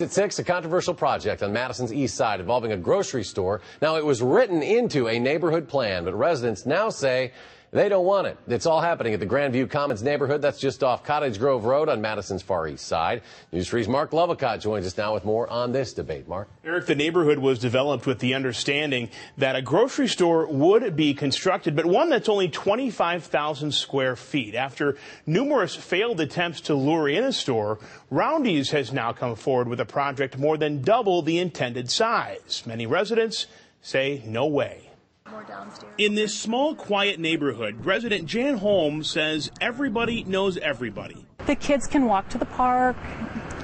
At 6, a controversial project on Madison's east side involving a grocery store. Now, it was written into a neighborhood plan, but residents now say they don't want it. It's all happening at the Grandview Commons neighborhood. That's just off Cottage Grove Road on Madison's far east side. News 3's Marc Lovicott joins us now with more on this debate. Mark? Eric, the neighborhood was developed with the understanding that a grocery store would be constructed, but one that's only 25,000 square feet. After numerous failed attempts to lure in a store, Roundy's has now come forward with a project more than double the intended size. Many residents say no way. In this small, quiet neighborhood, resident Jan Holmes says everybody knows everybody. The kids can walk to the park.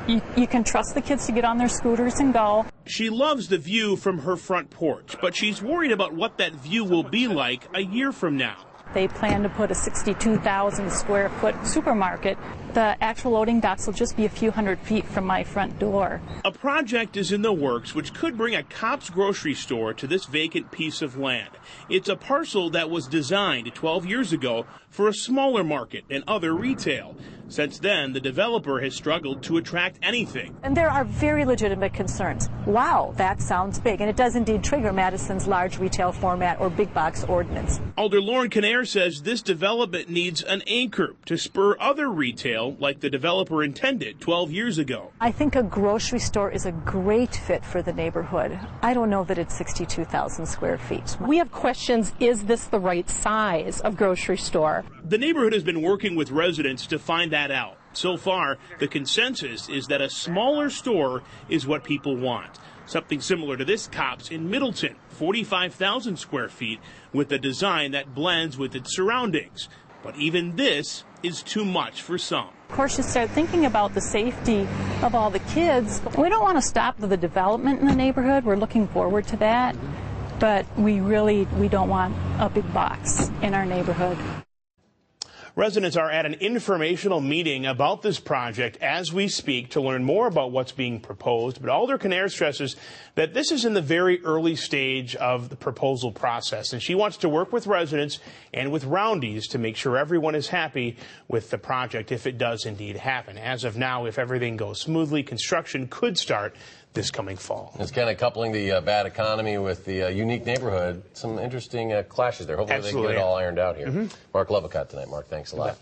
You can trust the kids to get on their scooters and go. She loves the view from her front porch, but she's worried about what that view will be like a year from now. They plan to put a 62,000 square foot supermarket. The actual loading docks will just be a few hundred feet from my front door. A project is in the works which could bring a Cop's grocery store to this vacant piece of land. It's a parcel that was designed 12 years ago for a smaller market and other retail. Since then, the developer has struggled to attract anything. And there are very legitimate concerns. Wow, that sounds big. And it does indeed trigger Madison's large retail format or big box ordinance. Alder Lauren Kinnair says this development needs an anchor to spur other retail like the developer intended 12 years ago. I think a grocery store is a great fit for the neighborhood. I don't know that it's 62,000 square feet. We have questions, is this the right size of grocery store? The neighborhood has been working with residents to find that out. So far, the consensus is that a smaller store is what people want. Something similar to this Cop's in Middleton, 45,000 square feet, with a design that blends with its surroundings. But even this is too much for some. Of course, you start thinking about the safety of all the kids. We don't want to stop the development in the neighborhood. We're looking forward to that. But we don't want a big box in our neighborhood. Residents are at an informational meeting about this project as we speak to learn more about what's being proposed. But Alder Kinnair stresses that this is in the very early stage of the proposal process, and she wants to work with residents and with Roundy's to make sure everyone is happy with the project if it does indeed happen. As of now, if everything goes smoothly, construction could start this coming fall. It's kind of coupling the bad economy with the unique neighborhood. Some interesting clashes there. Hopefully they can get it all ironed out here. Marc Lovicott tonight. Mark, thanks a lot.